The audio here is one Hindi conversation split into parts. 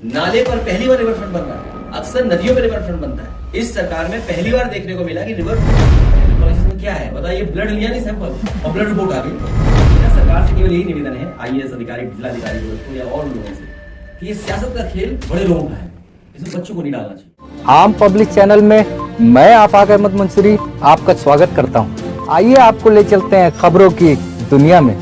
नाले पर पहली बार रिवर फ्रंट बन रहा है। अक्सर नदियों पर रिवर फ्रंट बनता है। इस सरकार में पहली बार देखने को मिला कि रिवर फ्रंट क्या है। बताइए, ब्लड लिया नहीं सैंपल और ब्लड रिपोर्ट आ गई। सरकार से केवल यही निवेदन है आईएएस अधिकारी, जिलाधिकारी या और लोगों से कि ये सियासत का खेल बड़े लोगों का है, इसमें बच्चों को नहीं डालना चाहिए। आम पब्लिक चैनल में मैं आफाक अहमद मुंसरी आपका स्वागत करता हूं। आइए आपको ले चलते हैं खबरों की दुनिया में।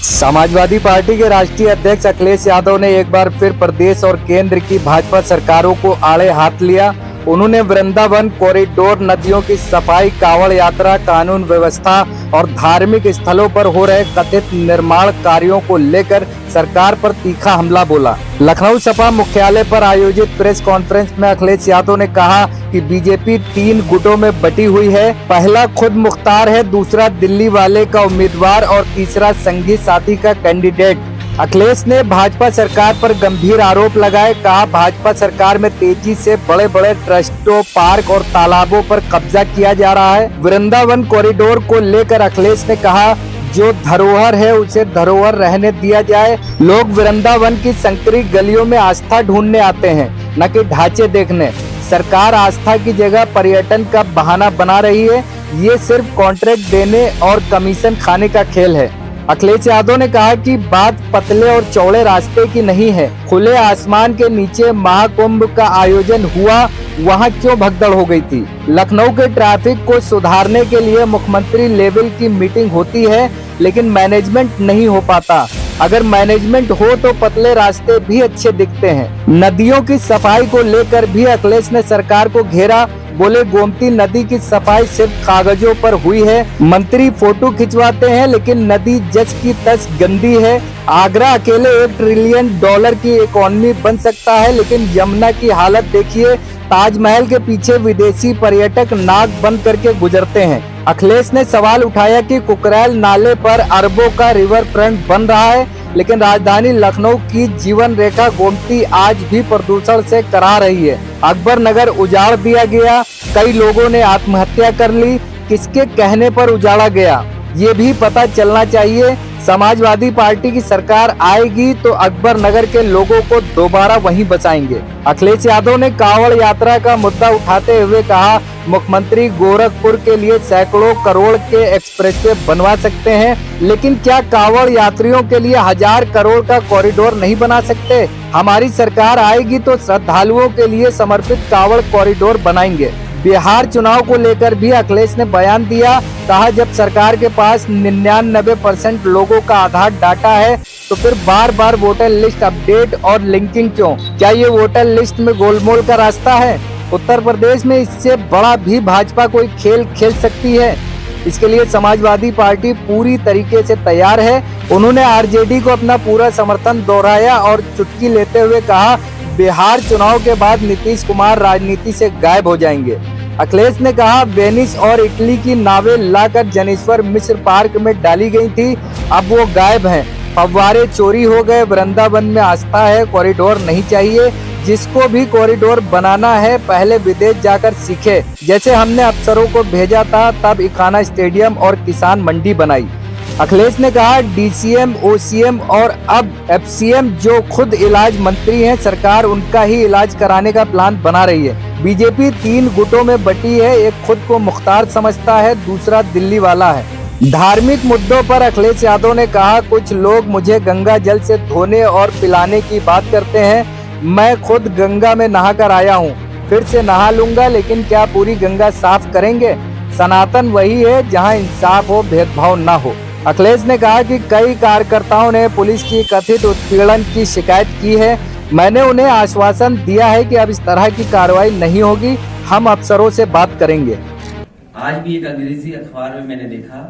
समाजवादी पार्टी के राष्ट्रीय अध्यक्ष अखिलेश यादव ने एक बार फिर प्रदेश और केंद्र की भाजपा सरकारों को आड़े हाथ लिया। उन्होंने वृंदावन कॉरिडोर, नदियों की सफाई, कांवड़ यात्रा, कानून व्यवस्था और धार्मिक स्थलों पर हो रहे कथित निर्माण कार्यों को लेकर सरकार पर तीखा हमला बोला। लखनऊ सपा मुख्यालय पर आयोजित प्रेस कॉन्फ्रेंस में अखिलेश यादव ने कहा कि बीजेपी 3 गुटों में बटी हुई है। पहला खुद मुख्तार है, दूसरा दिल्ली वाले का उम्मीदवार और तीसरा संगी साथी का कैंडिडेट। अखिलेश ने भाजपा सरकार पर गंभीर आरोप लगाए। कहा, भाजपा सरकार में तेजी से बड़े बड़े ट्रस्टों, पार्क और तालाबों पर कब्जा किया जा रहा है। वृंदावन कॉरिडोर को लेकर अखिलेश ने कहा, जो धरोहर है उसे धरोहर रहने दिया जाए। लोग वृंदावन की संकरी गलियों में आस्था ढूंढने आते हैं, न कि ढांचे देखने। सरकार आस्था की जगह पर्यटन का बहाना बना रही है। ये सिर्फ कॉन्ट्रैक्ट देने और कमीशन खाने का खेल है। अखिलेश यादव ने कहा कि बात पतले और चौड़े रास्ते की नहीं है। खुले आसमान के नीचे महाकुंभ का आयोजन हुआ, वहां क्यों भगदड़ हो गई थी। लखनऊ के ट्रैफिक को सुधारने के लिए मुख्यमंत्री लेवल की मीटिंग होती है, लेकिन मैनेजमेंट नहीं हो पाता। अगर मैनेजमेंट हो तो पतले रास्ते भी अच्छे दिखते हैं। नदियों की सफाई को लेकर भी अखिलेश ने सरकार को घेरा। बोले, गोमती नदी की सफाई सिर्फ कागजों पर हुई है। मंत्री फोटो खिंचवाते हैं, लेकिन नदी जस की तस गंदी है। आगरा अकेले $1 ट्रिलियन की इकोनॉमी बन सकता है, लेकिन यमुना की हालत देखिए। ताजमहल के पीछे विदेशी पर्यटक नाक बंद करके गुजरते हैं। अखिलेश ने सवाल उठाया कि कुकरैल नाले पर अरबों का रिवर फ्रंट बन रहा है, लेकिन राजधानी लखनऊ की जीवन रेखा गोमती आज भी प्रदूषण से करा रही है। अकबर नगर उजाड़ दिया गया, कई लोगों ने आत्महत्या कर ली। किसके कहने पर उजाड़ा गया, ये भी पता चलना चाहिए। समाजवादी पार्टी की सरकार आएगी तो अकबर नगर के लोगों को दोबारा वहीं बसाएंगे। अखिलेश यादव ने कांवड़ यात्रा का मुद्दा उठाते हुए कहा, मुख्यमंत्री गोरखपुर के लिए सैकड़ों करोड़ के एक्सप्रेसवे बनवा सकते हैं, लेकिन क्या कांवड़ यात्रियों के लिए 1000 करोड़ का कॉरिडोर नहीं बना सकते। हमारी सरकार आएगी तो श्रद्धालुओं के लिए समर्पित कांवड़ कॉरिडोर बनाएंगे। बिहार चुनाव को लेकर भी अखिलेश ने बयान दिया। कहा, जब सरकार के पास 99% लोगों का आधार डाटा है तो फिर बार बार वोटर लिस्ट अपडेट और लिंकिंग क्यों। क्या ये वोटर लिस्ट में गोलमोल का रास्ता है। उत्तर प्रदेश में इससे बड़ा भी भाजपा कोई खेल खेल सकती है। इसके लिए समाजवादी पार्टी पूरी तरीके से तैयार है। उन्होंने आरजेडी को अपना पूरा समर्थन दोहराया और चुटकी लेते हुए कहा, बिहार चुनाव के बाद नीतीश कुमार राजनीति से गायब हो जाएंगे। अखिलेश ने कहा, वेनिस और इटली की नावें लाकर जनेश्वर मिश्र पार्क में डाली गई थी, अब वो गायब हैं। फव्वारे चोरी हो गए। वृंदावन में आस्था है, कॉरिडोर नहीं चाहिए। जिसको भी कॉरिडोर बनाना है पहले विदेश जाकर सीखे। जैसे हमने अफसरों को भेजा था, तब इखाना स्टेडियम और किसान मंडी बनाई। अखिलेश ने कहा, डीसीएम, ओसीएम और अब एफसीएम जो खुद इलाज मंत्री हैं, सरकार उनका ही इलाज कराने का प्लान बना रही है। बीजेपी 3 गुटों में बटी है, एक खुद को मुख्तार समझता है, दूसरा दिल्ली वाला है। धार्मिक मुद्दों पर अखिलेश यादव ने कहा, कुछ लोग मुझे गंगा जल से धोने और पिलाने की बात करते हैं। मैं खुद गंगा में नहाकर आया हूँ, फिर से नहा लूंगा, लेकिन क्या पूरी गंगा साफ करेंगे। सनातन वही है जहाँ इंसाफ हो, भेदभाव न हो। अखिलेश ने कहा कि कई कार्यकर्ताओं ने पुलिस की कथित उत्पीड़न की शिकायत की है। मैंने उन्हें आश्वासन दिया है कि अब इस तरह की कार्रवाई नहीं होगी। हम अफसरों से बात करेंगे। आज भी एक अंग्रेजी अखबार में मैंने देखा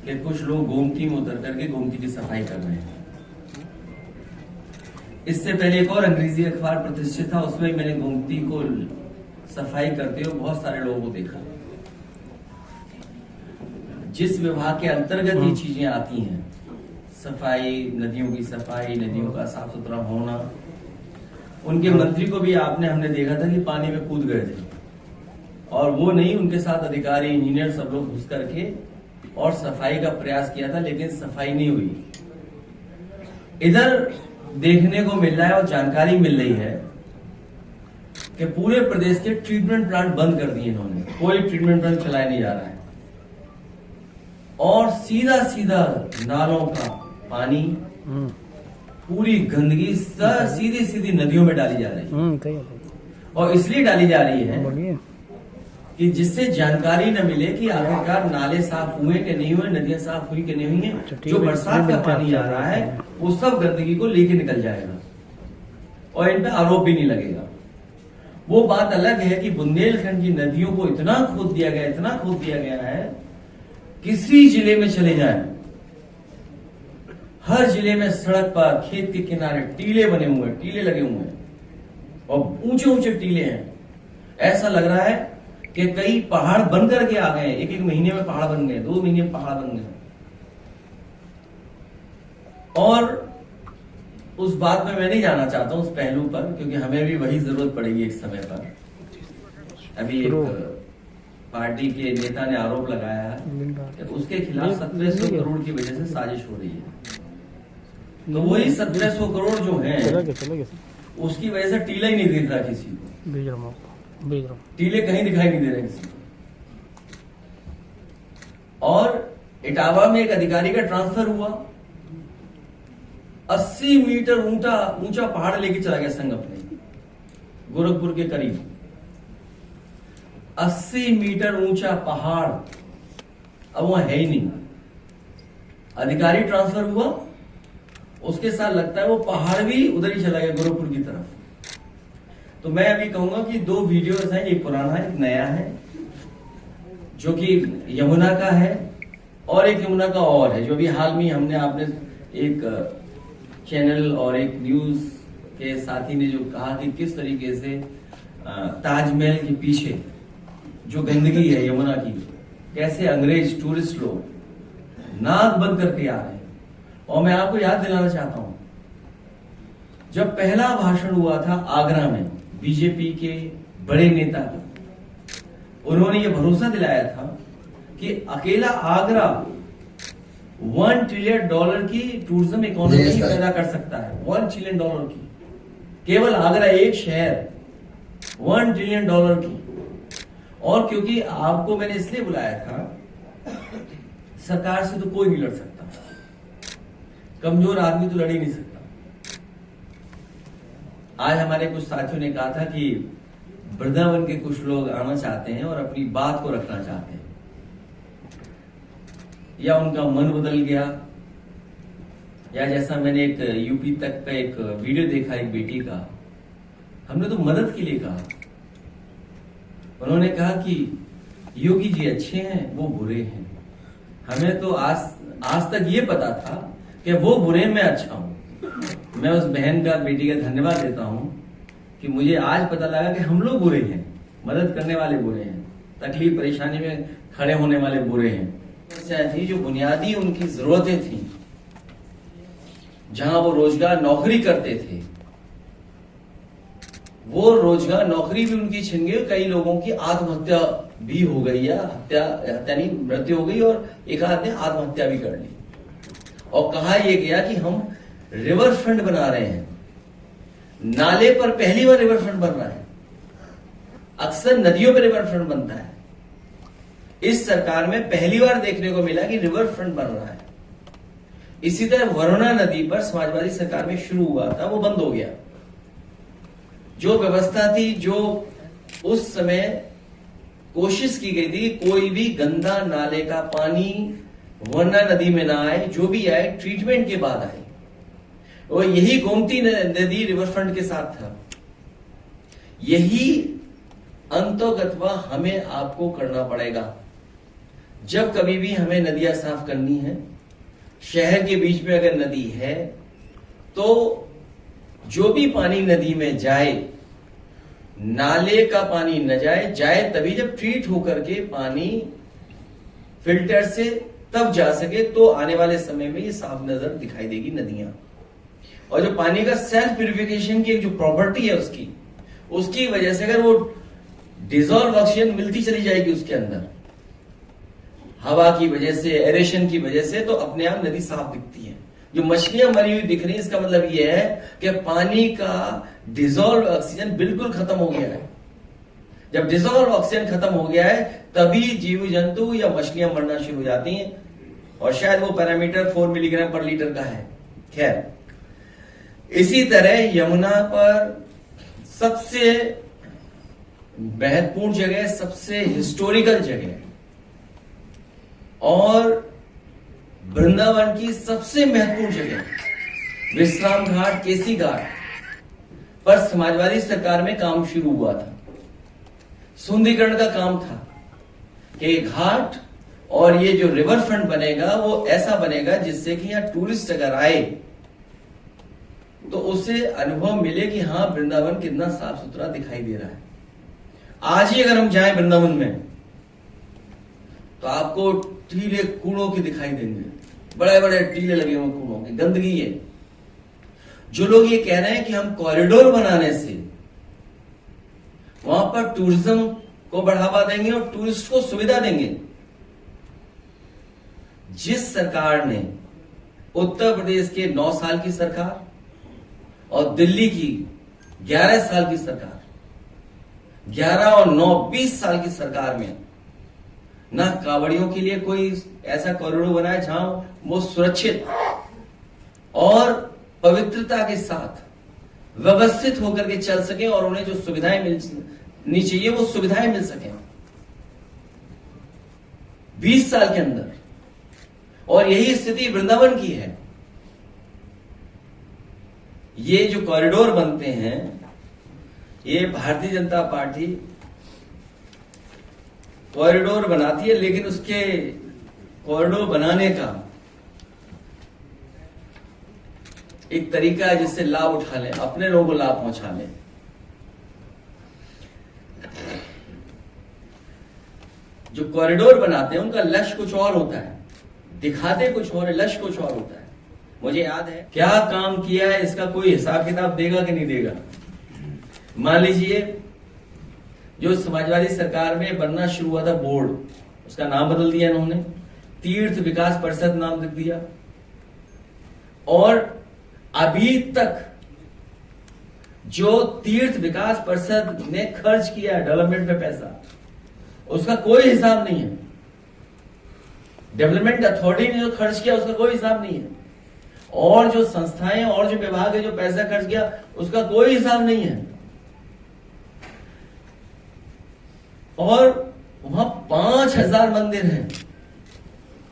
कि कुछ लोग गोमती में उतर करके गोमती की सफाई कर रहे हैं। इससे पहले एक और अंग्रेजी अखबार प्रतिष्ठित था, उसमें मैंने गोमती को सफाई करते हुए बहुत सारे लोगों को देखा। जिस विभाग के अंतर्गत ये चीजें आती हैं, सफाई, नदियों की सफाई, नदियों का साफ सुथरा होना, उनके मंत्री को भी हमने देखा था कि पानी में कूद गए थे, और वो नहीं, उनके साथ अधिकारी, इंजीनियर सब लोग घुस करके और सफाई का प्रयास किया था, लेकिन सफाई नहीं हुई। इधर देखने को मिल रहा है और जानकारी मिल रही है कि पूरे प्रदेश के ट्रीटमेंट प्लांट बंद कर दिए इन्होंने, कोई ट्रीटमेंट प्लांट चलाया नहीं जा रहा है और सीधा सीधा नालों का पानी, पूरी गंदगी सीधी सीधी नदियों में डाली जा रही है। और इसलिए डाली जा रही है कि जिससे जानकारी न मिले कि आखिरकार नाले साफ हुए कि नहीं हुए, नदियां साफ हुई कि नहीं हुई है। जो बरसात का पानी आ रहा है वो सब गंदगी को लेके निकल जाएगा और इन पे आरोप भी नहीं लगेगा। वो बात अलग है कि बुंदेलखंड की नदियों को इतना खोद दिया गया, इतना खोद दिया गया है, किसी जिले में चले जाए हर जिले में सड़क पर, खेत के किनारे टीले बने हुए हैं, टीले लगे हुए हैं और ऊंचे ऊंचे टीले हैं। ऐसा लग रहा है कि कई पहाड़ बन करके आ गए, एक एक महीने में पहाड़ बन गए, 2 महीने में पहाड़ बन गए। और उस बात में मैं नहीं जाना चाहता हूं, उस पहलू पर, क्योंकि हमें भी वही जरूरत पड़ेगी एक समय पर। अभी एक पार्टी के नेता ने आरोप लगाया है कि उसके खिलाफ 1700 करोड़ की वजह से साजिश हो रही है। तो वही 1700 करोड़ जो है उसकी वजह से टीला ही नहीं दिख रहा किसी को, टीले कहीं दिखाई नहीं दे रहे किसी को। और इटावा में एक अधिकारी का ट्रांसफर हुआ, 80 मीटर ऊंचा पहाड़ लेके चला गया संघ अपने, गोरखपुर के करीब 80 मीटर ऊंचा पहाड़ अब वहां है ही नहीं। अधिकारी ट्रांसफर हुआ, उसके साथ लगता है वो पहाड़ भी उधर ही चला गया गोरखपुर की तरफ। तो मैं अभी कहूंगा कि 2 वीडियोस हैं, एक पुराना है, एक नया है, जो कि यमुना का है और एक यमुना का और है, जो भी हाल में हमने आपने एक चैनल और एक न्यूज के साथी ने जो कहा कि किस तरीके से ताजमहल के पीछे जो गंदगी है यमुना की, कैसे अंग्रेज टूरिस्ट लोग नाक बंद करके आ रहे हैं। और मैं आपको याद दिलाना चाहता हूं, जब पहला भाषण हुआ था आगरा में बीजेपी के बड़े नेता का, उन्होंने ये भरोसा दिलाया था कि अकेला आगरा $1 ट्रिलियन की टूरिज्म इकोनॉमी पैदा कर सकता है। $1 ट्रिलियन की, केवल आगरा एक शहर, $1 ट्रिलियन की। और क्योंकि आपको मैंने इसलिए बुलाया था, सरकार से तो कोई नहीं लड़ सकता, कमजोर आदमी तो लड़ ही नहीं सकता। आज हमारे कुछ साथियों ने कहा था कि वृंदावन के कुछ लोग आना चाहते हैं और अपनी बात को रखना चाहते हैं, या उनका मन बदल गया, या जैसा मैंने एक यूपी तक का एक वीडियो देखा एक बेटी का, हमने तो मदद के लिए कहा, उन्होंने कहा कि योगी जी अच्छे हैं, वो बुरे हैं। हमें तो आज तक ये पता था कि वो बुरे, मैं अच्छा हूं। मैं उस बहन का, बेटी का धन्यवाद देता हूं कि मुझे आज पता लगा कि हम लोग बुरे हैं, मदद करने वाले बुरे हैं, तकलीफ परेशानी में खड़े होने वाले बुरे हैं। थी जो बुनियादी उनकी जरूरतें थी, जहां वो रोजगार नौकरी करते थे, वो रोजगार नौकरी भी उनकी छिन गई। कई लोगों की आत्महत्या भी हो गई, या हत्या नहीं, मृत्यु हो गई, और एक आध ने आत्महत्या भी कर ली। और कहा यह गया कि हम रिवर फ्रंट बना रहे हैं, नाले पर पहली बार रिवर फ्रंट बन रहा है। अक्सर नदियों पर रिवर फ्रंट बनता है, इस सरकार में पहली बार देखने को मिला कि रिवर फ्रंट बन रहा है। इसी तरह वरुणा नदी पर समाजवादी सरकार में शुरू हुआ था, वो बंद हो गया। जो व्यवस्था थी, जो उस समय कोशिश की गई थी कि कोई भी गंदा नाले का पानी वरुणा नदी में ना आए, जो भी आए ट्रीटमेंट के बाद आए। और यही गोमती नदी रिवरफ्रंट के साथ था। यही अंतोगत्वा हमें आपको करना पड़ेगा। जब कभी भी हमें नदियां साफ करनी है, शहर के बीच में अगर नदी है, तो जो भी पानी नदी में जाए, नाले का पानी न जाए तभी जब ट्रीट होकर के पानी फिल्टर से तब जा सके, तो आने वाले समय में ये साफ नजर दिखाई देगी नदियां। और जो पानी का सेल्फ प्यूरिफिकेशन की जो प्रॉपर्टी है उसकी वजह से अगर वो डिजॉल्व ऑक्सीजन मिलती चली जाएगी उसके अंदर, हवा की वजह से, एरेशन की वजह से, तो अपने आप नदी साफ दिखती है। जो मछलियां मरी हुई दिख रही है, इसका मतलब यह है कि पानी का डिजोल्व ऑक्सीजन बिल्कुल खत्म हो गया है। जब डिजोल्व ऑक्सीजन खत्म हो गया है तभी जीव जंतु या मछलियां मरना शुरू हो जाती हैं, और शायद वो पैरामीटर 4 मिलीग्राम पर लीटर का है। खैर, इसी तरह यमुना पर सबसे महत्वपूर्ण जगह, सबसे हिस्टोरिकल जगह और वृंदावन की सबसे महत्वपूर्ण जगह विश्राम घाट, केसी घाट पर समाजवादी सरकार में काम शुरू हुआ था। सुंदरीकरण का काम था कि घाट और ये जो रिवर फ्रंट बनेगा वो ऐसा बनेगा जिससे कि यहां टूरिस्ट अगर आए तो उसे अनुभव मिले कि हां, वृंदावन कितना साफ सुथरा दिखाई दे रहा है। आज ही अगर हम जाएं वृंदावन में तो आपको टीले कूड़ों के दिखाई देंगे, बड़े बड़े टीले लगे हुए कूड़ों के, गंदगी है। जो लोग ये कह रहे हैं कि हम कॉरिडोर बनाने से वहां पर टूरिज्म को बढ़ावा देंगे और टूरिस्ट को सुविधा देंगे, जिस सरकार ने उत्तर प्रदेश के 9 साल की सरकार और दिल्ली की 11 साल की सरकार, 11 और 9 20 साल की सरकार में ना कांवड़ियों के लिए कोई ऐसा कॉरिडोर बनाया जहां वो सुरक्षित और पवित्रता के साथ व्यवस्थित होकर के चल सके और उन्हें जो सुविधाएं मिलनी चाहिए वो सुविधाएं मिल सके 20 साल के अंदर। और यही स्थिति वृंदावन की है। ये जो कॉरिडोर बनते हैं, ये भारतीय जनता पार्टी कॉरिडोर बनाती है, लेकिन उसके कॉरिडोर बनाने का एक तरीका है जिससे लाभ उठा लें, अपने लोगों को लाभ पहुंचा लें। जो कॉरिडोर बनाते हैं उनका लक्ष्य कुछ और होता है, दिखाते कुछ और है, लक्ष्य कुछ और होता है। मुझे याद है क्या काम किया है, इसका कोई हिसाब किताब देगा कि नहीं देगा। मान लीजिए जो समाजवादी सरकार में बनना शुरू हुआ था बोर्ड, उसका नाम बदल दिया इन्होंने, तीर्थ विकास परिषद नाम रख दिया, और अभी तक जो तीर्थ विकास परिषद ने खर्च किया है डेवलपमेंट में पैसा, उसका कोई हिसाब नहीं है। डेवलपमेंट अथॉरिटी ने जो खर्च किया उसका कोई हिसाब नहीं है, और जो संस्थाएं और जो विभाग है जो पैसा खर्च किया उसका कोई हिसाब नहीं है। और वहां 5000 मंदिर हैं,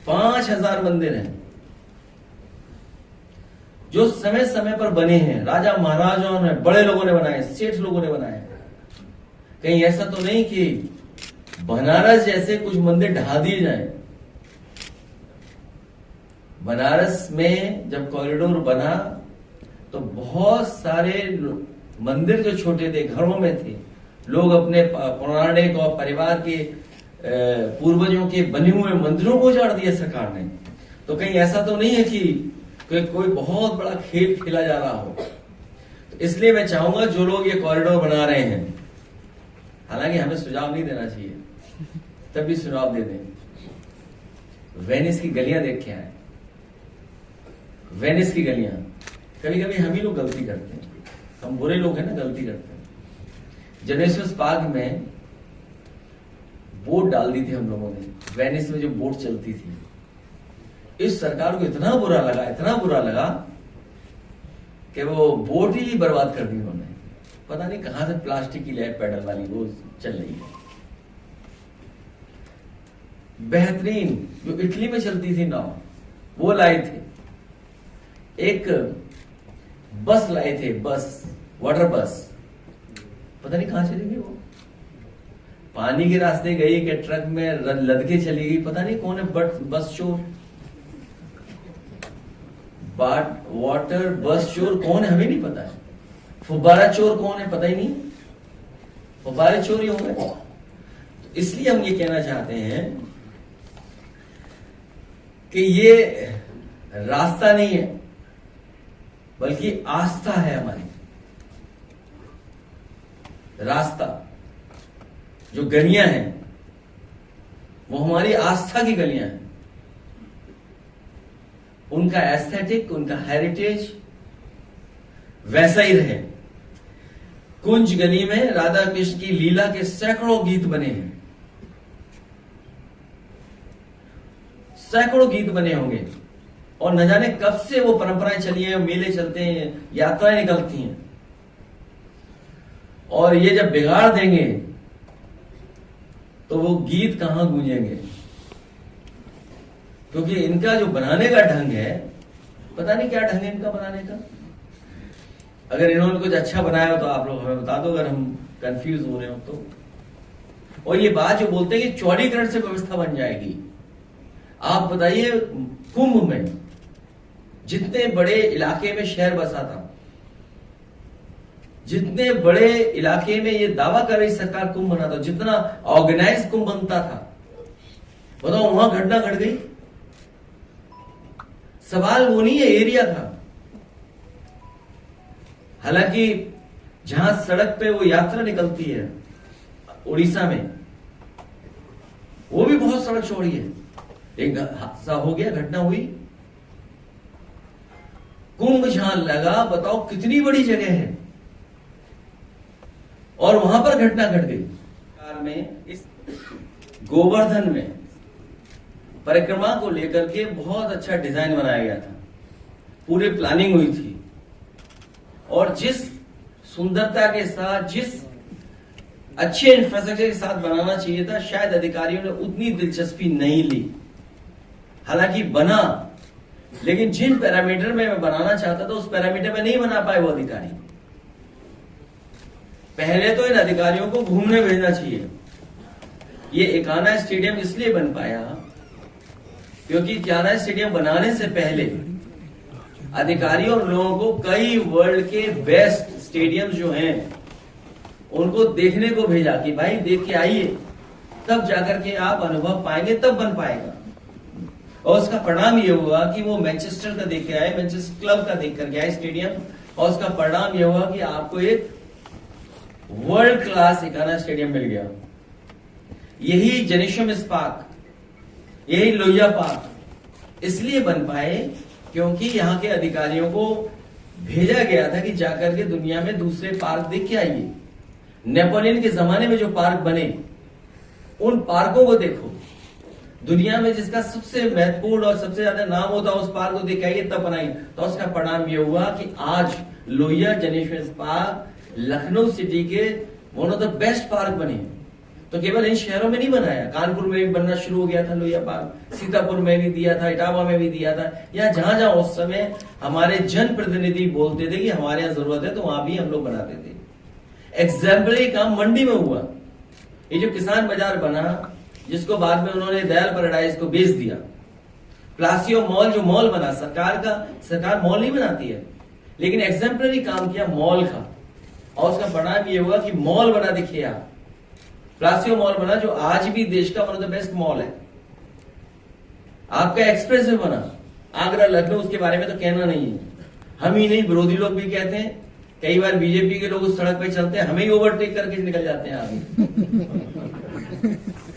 5000 मंदिर हैं जो समय समय पर बने हैं, राजा महाराजाओं ने, बड़े लोगों ने बनाए, सेठ लोगों ने बनाए। कहीं ऐसा तो नहीं कि बनारस जैसे कुछ मंदिर ढा दिए जाएं। बनारस में जब कॉरिडोर बना तो बहुत सारे मंदिर जो छोटे थे, घरों में थे, लोग अपने पौराणिक और परिवार के पूर्वजों के बने हुए मंदिरों को उजाड़ दिया सरकार ने। तो कहीं ऐसा तो नहीं है कि कोई बहुत बड़ा खेल खेला जा रहा हो। तो इसलिए मैं चाहूंगा जो लोग ये कॉरिडोर बना रहे हैं, हालांकि हमें सुझाव नहीं देना चाहिए, तब भी सुझाव दे दें। वेनिस की गलियां देख के आए, वेनिस की गलियां। कभी कभी हम ही लोग गलती करते हैं, हम बुरे लोग हैं ना, गलती करते हैं। जेनेसिस पार्क में बोट डाल दी थी हम लोगों ने, वेनिस में जो बोट चलती थी। इस सरकार को इतना बुरा लगा, इतना बुरा लगा कि वो बोट ही बर्बाद कर दी उन्होंने। पता नहीं कहां से प्लास्टिक की लैब पैडल वाली वो चल रही है। बेहतरीन जो इटली में चलती थी नाव, वो लाए थे। एक बस लाए थे, बस, वाटर बस, पता नहीं कहां चली गई वो। पानी के रास्ते गई कि ट्रक में लद के चली गई, पता नहीं कौन है। बस चोर, वाटर बस चोर कौन है हमें नहीं पता है। फुब्बारा चोर कौन है पता ही नहीं, फुब्बारे चोर ही होंगे। तो इसलिए हम ये कहना चाहते हैं कि ये रास्ता नहीं है बल्कि आस्था है हमारी। रास्ता जो गलियां हैं वो हमारी आस्था की गलियां हैं। उनका एस्थेटिक, उनका हेरिटेज वैसा ही रहे। कुंज गली में राधा कृष्ण की लीला के सैकड़ों गीत बने हैं, सैकड़ों गीत बने होंगे, और न जाने कब से वो परंपराएं चली हैं, मेले चलते हैं, यात्राएं निकलती हैं, और ये जब बिगाड़ देंगे तो वो गीत कहां गूंजेंगे? क्योंकि इनका जो बनाने का ढंग है, पता नहीं क्या ढंग है इनका बनाने का। अगर इन्होंने कुछ अच्छा बनाया हो तो आप लोग हमें बता दो, अगर हम कंफ्यूज हो रहे हो तो। और ये बात जो बोलते हैं कि चौड़ीकरण से व्यवस्था बन जाएगी, आप बताइए कुंभ में जितने बड़े इलाके में शहर बसा था, जितने बड़े इलाके में ये दावा कर रही सरकार कुंभ बना था, जितना ऑर्गेनाइज कुंभ बनता था, बताओ वहां घटना घट गई। सवाल वो नहीं है, एरिया था। हालांकि जहां सड़क पे वो यात्रा निकलती है उड़ीसा में, वो भी बहुत सड़क चौड़ी है। एक हादसा हो गया, घटना हुई। कुंभ जहां लगा, बताओ कितनी बड़ी जगह है, और वहां पर घटना घट गई। में इस गोवर्धन में परिक्रमा को लेकर के बहुत अच्छा डिजाइन बनाया गया था, पूरी प्लानिंग हुई थी, और जिस सुंदरता के साथ, जिस अच्छे इंफ्रास्ट्रक्चर के साथ बनाना चाहिए था, शायद अधिकारियों ने उतनी दिलचस्पी नहीं ली। हालांकि बना, लेकिन जिन पैरामीटर में मैं बनाना चाहता था उस पैरामीटर में नहीं बना पाए वो अधिकारी। पहले तो इन अधिकारियों को घूमने भेजना चाहिए। ये एकाना स्टेडियम इसलिए बन पाया क्योंकि एकाना स्टेडियम बनाने से पहले अधिकारियों और लोगों को कई वर्ल्ड के बेस्ट स्टेडियम जो हैं उनको देखने को भेजा कि भाई देख के आइए, तब जाकर के आप अनुभव पाएंगे, तब बन पाएगा। और उसका परिणाम ये हुआ कि वो मैनचेस्टर का देख के आए, मैनचेस्टर क्लब का देख करके आए स्टेडियम, और उसका परिणाम ये हुआ कि आपको एक वर्ल्ड क्लास एकाना स्टेडियम मिल गया। यही जेनिशम पार्क, यही लोहिया पार्क इसलिए बन पाए क्योंकि यहां के अधिकारियों को भेजा गया था कि जाकर के दुनिया में दूसरे पार्क देख के आइए। नेपोलियन के जमाने में जो पार्क बने, उन पार्कों को देखो, दुनिया में जिसका सबसे महत्वपूर्ण और सबसे ज्यादा नाम होता है उस पार्क को देख आइए, तब बनाइए। तो उसका परिणाम यह हुआ कि आज लोहिया जेनिशम पार्क लखनऊ सिटी के one of the best park बने। तो केवल इन शहरों में नहीं बनाया, कानपुर में भी बनना शुरू हो गया था लोहिया पार्क, सीतापुर में भी दिया था, इटावा में भी दिया था, या जहां जहां उस समय हमारे जनप्रतिनिधि बोलते थे कि हमारे यहां जरूरत है, तो वहां भी हम लोग बनाते थे। एग्जाम्पलरी काम मंडी में हुआ। ये जो किसान बाजार बना, जिसको बाद में उन्होंने दयाल पैराडाइज को बेच दिया, प्लासियो मॉल जो मॉल बना, सरकार मॉल नहीं बनाती है, लेकिन एग्जाम्पलरी काम किया मॉल का, और उसका परिणाम ये हुआ कि मॉल बना। देखिए आप, प्लासियो मॉल बना जो आज भी देश का one of the best mall है। आपका एक्सप्रेस वे बना, आगरा लखनऊ, उसके बारे में तो कहना नहीं है। हम ही नहीं, विरोधी लोग भी कहते हैं, कई बार बीजेपी के लोग उस सड़क पे चलते हैं, हमें ही ओवरटेक करके निकल जाते हैं आगे।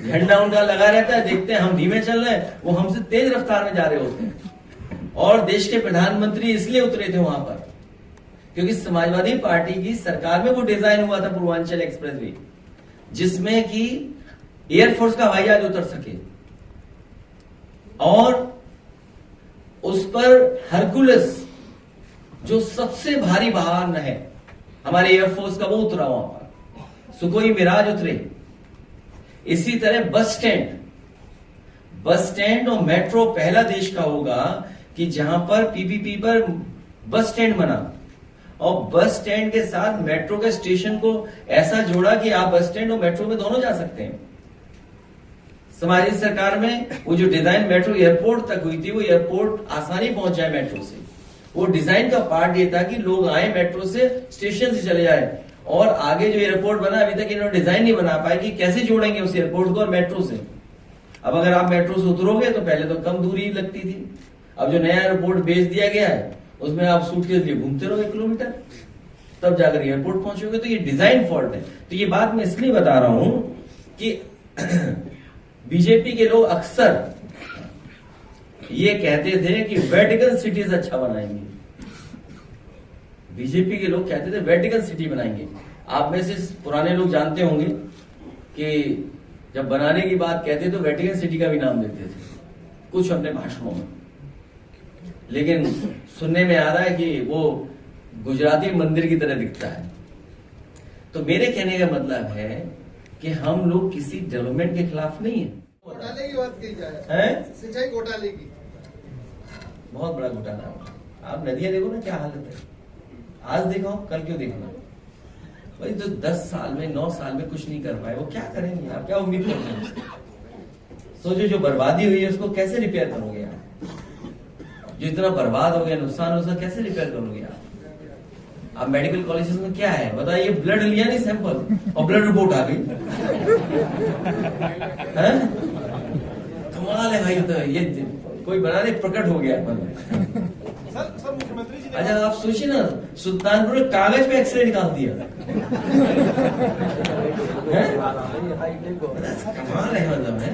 झंडा उनका लगा रहता है, देखते हैं हम धीमे चल रहे हैं, वो हमसे तेज रफ्तार में जा रहे होते हैं। और देश के प्रधानमंत्री इसलिए उतरे थे वहां पर क्योंकि समाजवादी पार्टी की सरकार में वो डिजाइन हुआ था पूर्वांचल एक्सप्रेस वे, जिसमें कि एयरफोर्स का हवाई जहाज उतर सके, और उस पर हरकुलस जो सबसे भारी वाहन है हमारे एयरफोर्स का, वो उतरा वहां पर, सुखोई मिराज उतरे। इसी तरह बस स्टैंड और मेट्रो पहला देश का होगा कि जहां पर पीपीपी पर बस स्टैंड बना, और बस स्टैंड के साथ मेट्रो के स्टेशन को ऐसा जोड़ा कि आप बस स्टैंड और मेट्रो में दोनों जा सकते हैं। समाजवादी सरकार में वो जो डिजाइन मेट्रो एयरपोर्ट तक हुई थी, वो एयरपोर्ट आसानी पहुंच जाए मेट्रो से, वो डिजाइन का पार्ट ये था कि लोग आए मेट्रो से, स्टेशन से चले जाए। और आगे जो एयरपोर्ट बना, अभी तक इन्होंने डिजाइन नहीं बना पाए कि कैसे जोड़ेंगे उस एयरपोर्ट को और मेट्रो से। अब अगर आप मेट्रो से उतरोगे तो पहले तो कम दूरी लगती थी, अब जो नया एयरपोर्ट भेज दिया गया है उसमें आप सूटकेस लिए घूमते रहो 1 किलोमीटर, तब जाकर एयरपोर्ट पहुंचोगे। तो ये डिजाइन फॉल्ट है। तो ये बात मैं इसलिए बता रहा हूं कि बीजेपी के लोग अक्सर ये कहते थे कि वेटिकन सिटीज अच्छा बनाएंगे। बीजेपी के लोग कहते थे वेटिकन सिटी बनाएंगे। आप में से पुराने लोग जानते होंगे कि जब बनाने की बात कहते तो वेटिकन सिटी का भी नाम देते थे कुछ अपने भाषणों में, लेकिन सुनने में आ रहा है कि वो गुजराती मंदिर की तरह दिखता है। तो मेरे कहने का मतलब है कि हम लोग किसी डेवलपमेंट के खिलाफ नहीं है। घोटाले की बात की जाए, सिंचाई घोटाले की बहुत बड़ा घोटाला है। आप नदियां देखो ना क्या हालत है, आज देखो कल क्यों देखना भाई। तो 10 साल में 9 साल में कुछ नहीं कर पाए, वो क्या करेंगे? आप क्या उम्मीद करते हैं? सोचो जो बर्बादी हुई है उसको कैसे रिपेयर करोगे आप? जो इतना बर्बाद हो गया, नुकसान उसका कैसे रिपेयर करोगे आप? अब मेडिकल कॉलेजेस में क्या है बताइए, ब्लड लिया नहीं सैंपल और ब्लड रिपोर्ट आ गई। कमाल है भाई। तो ये कोई बना दे, प्रकट हो गया। सर मुख्यमंत्री जी ने अच्छा आप सोचिए ना, सुल्तानपुर में कागज पे एक्सरे निकाल दिया। कमाल है मतलब है।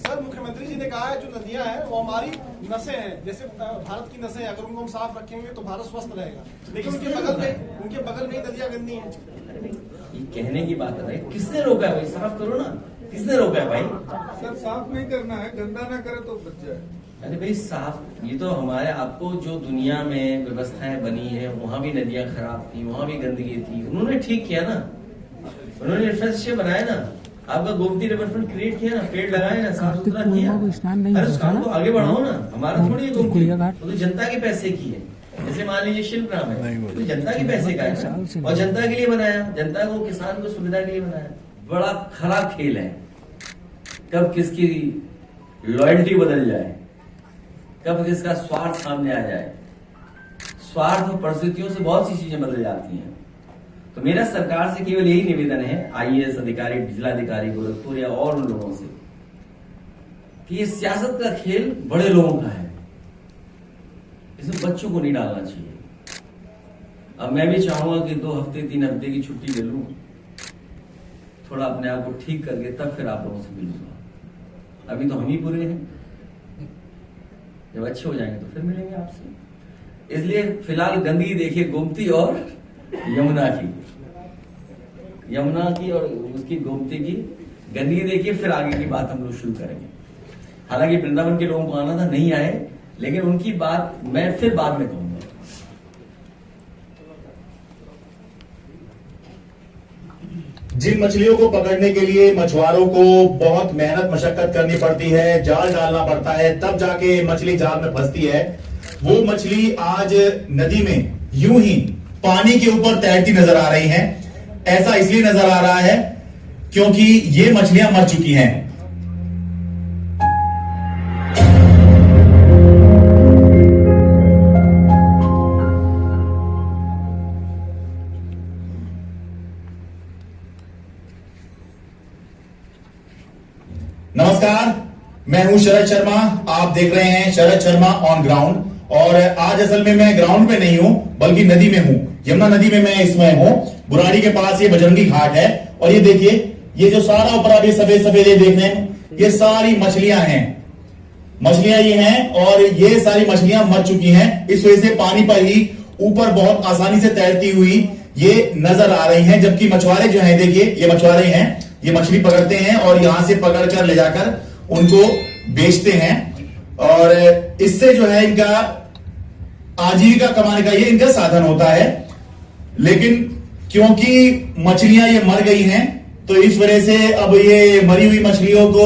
सर मुख्यमंत्री जी ने कहा है जो नदियां हैं वो हमारी नसें हैं, जैसे भारत की नसें हैं, अगर उनको हम साफ रखेंगे तो भारत स्वस्थ रहेगा, लेकिन उनके बगल में ही नदियां गंदी हैं। ये कहने की बात है भाई, किसने रोका है भाई? साफ करो ना, किसने रोका है भाई? सर साफ नहीं करना है, गंदा ना करे तो बच जाए। अरे भाई साफ, ये तो हमारे आपको जो दुनिया में व्यवस्थाएं बनी है वहां भी नदियां खराब थी, वहां भी गंदगी थी, उन्होंने ठीक किया ना, उन्होंने इंफ्रास्ट्रक्चर बनाया ना, आपका गोमती रिवरफ्रंट क्रिएट किया ना, पेड़ लगाए ना, साफ सुथरा किया। अरे उस काम को आगे बढ़ाओ ना, हमारा थोड़ी है गोमती, वो तो जनता के पैसे की है। जैसे मान लीजिए शिल्पग्राम है, तो जनता के पैसे का है और जनता के लिए बनाया, जनता को, किसान को सुविधा के लिए बनाया। बड़ा खराब खेल है, कब किसकी लॉयल्टी बदल जाए, कब किसका स्वार्थ सामने आ जाए। स्वार्थ और परिस्थितियों से बहुत सी चीजें बदल जाती हैं। तो मेरा सरकार से केवल यही निवेदन है, आईएएस अधिकारी, जिलाधिकारी गोरखपुर या और उन लोगों से, कि ये सियासत का खेल बड़े लोगों का है, इसमें बच्चों को नहीं डालना चाहिए। अब मैं भी चाहूंगा कि 2 हफ्ते 3 हफ्ते की छुट्टी ले लूं, थोड़ा अपने आप को ठीक करके तब फिर आप लोगों से मिलूंगा। अभी तो हम ही बुरे हैं, जब अच्छे हो जाएंगे तो फिर मिलेंगे आपसे। इसलिए फिलहाल गंदगी देखिए गोमती और यमुना की और उसकी गोमती की गंदगी देखिए, फिर आगे की बात हम लोग शुरू करेंगे। हालांकि वृंदावन के लोगों को आना था, नहीं आए, लेकिन उनकी बात मैं फिर बाद में कहूंगा। जिन मछलियों को पकड़ने के लिए मछुआरों को बहुत मेहनत मशक्कत करनी पड़ती है, जाल डालना पड़ता है, तब जाके मछली जाल में फंसती है, वो मछली आज नदी में यूं ही पानी के ऊपर तैरती नजर आ रही हैं। ऐसा इसलिए नजर आ रहा है क्योंकि ये मछलियां मर चुकी हैं। नमस्कार, मैं हूं शरद शर्मा, आप देख रहे हैं शरद शर्मा ऑन ग्राउंड। और आज असल में मैं ग्राउंड पे नहीं हूं बल्कि नदी में हूं, यमुना नदी में मैं इसमें हूं। बुराड़ी के पास ये बजरंगी घाट है और ये देखिए, ये जो सारा ऊपर आप ये सफेद सफेद ये देख रहे हैं, ये सारी मछलियां हैं, मछलियां ये हैं और ये सारी मछलियां मर चुकी हैं। इस वजह से पानी पर ही ऊपर बहुत आसानी से तैरती हुई ये नजर आ रही हैं। जबकि मछुआरे जो हैं, देखिए ये मछुआरे हैं, ये मछली पकड़ते हैं और यहां से पकड़कर ले जाकर उनको बेचते हैं और इससे जो है इनका आजीविका कमाने का ये इनका साधन होता है। लेकिन क्योंकि मछलियां ये मर गई हैं तो इस वजह से अब ये मरी हुई मछलियों को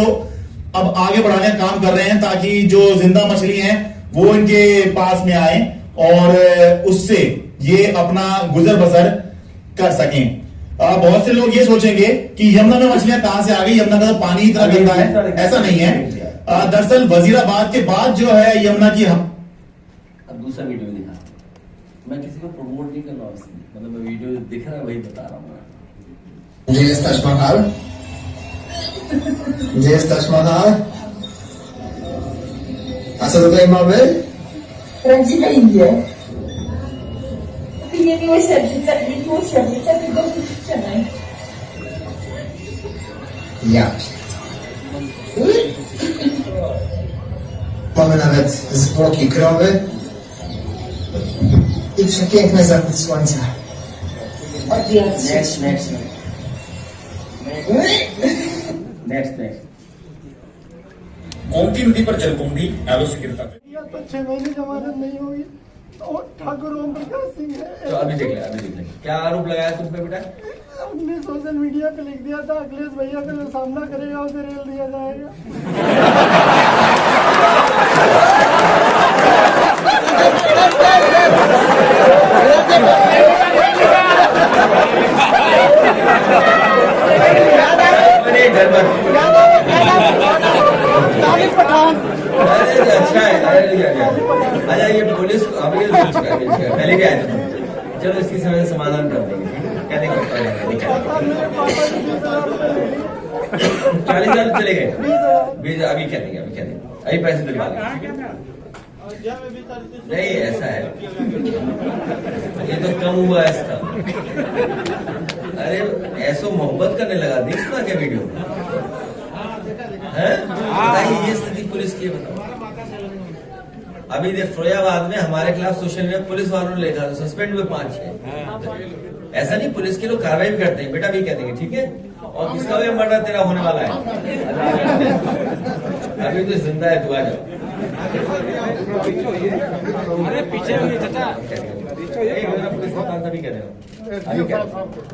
अब आगे बढ़ाने का काम कर रहे हैं, ताकि जो जिंदा मछली हैं वो इनके पास में आए और उससे ये अपना गुजर बसर कर सकें। बहुत से लोग ये सोचेंगे कि यमुना में मछलियां कहां से आ गई, यमुना का तो पानी इतना गंदा है। ऐसा नहीं है। दरअसल वजीराबाद के बाद जो है यमुना की अब दूसरा वीडियो दिखा, मैं किसी को प्रमोट नहीं कर रहा हूँ, मतलब मैं वीडियो दिख रहा है वही बता रहा हूँ। JS Taj Mahal, JS Taj Mahal asal lugar imamel Ranjita India. Opinion ni serca itu serca juga macam ya mamy nawet zwłoki krowy i przepiękny zachód słońca. Next next next next Gomti नदी पर जलकुंभी एवोसिकिरता पे तो 6 महीने जमानत नहीं होगी और ठाकुर ओम प्रकाश सिंह है। तो अभी देख ले क्या आरोप लगाया तुम पे बेटा? हमने सोशल मीडिया पे लिख दिया था अखिलेश भैया का जो सामना करेगा उसे रेल दिया जाएगा। अरे घर पर अरे अच्छा है आ जाइए पुलिस को अभी पहले क्या है चलो इसकी समय समाधान कर देंगे क्या देंगे 40,000 चले गए 20 अभी क्या देंगे अभी पैसे दिलवा लेंगे नहीं ऐसा है ये तो कम हुआ है इसका अरे ऐसो मोहब्बत करने लगा देख सुना क्या वीडियो है बताइए ये स्थिति पुलिस की बताओ अभी देख फिरोजाबाद में हमारे खिलाफ सोशल मीडिया पुलिस वालों ने लिखा तो सस्पेंड हुए 5-6 ऐसा नहीं पुलिस के लोग कार्रवाई भी करते हैं बेटा भी कहते हैं ठीक है और किसका भी मर्डर तेरा होने वाला है अभी तो जिंदा है तू आ जाओ अरे पीछे पुलिस कप्तान अभी कह रहे हो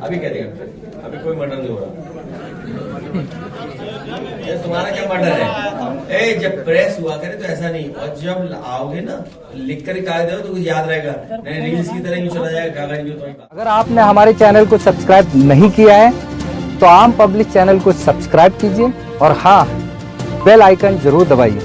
अभी कह देगा अभी कोई मर्डर नहीं हो रहा ये तुम्हारा क्या मर्डर है ए जब प्रेस हुआ करे तो ऐसा नहीं और जब आओगे ना लिख कर कागज दो तो कुछ याद रहेगा नहीं रील्स की तरह ही चला जाएगा कागज भी तो अगर आपने हमारे चैनल को सब्सक्राइब नहीं किया है तो आम पब्लिक चैनल को सब्सक्राइब कीजिए और हाँ बेल आइकन जरूर दबाइए।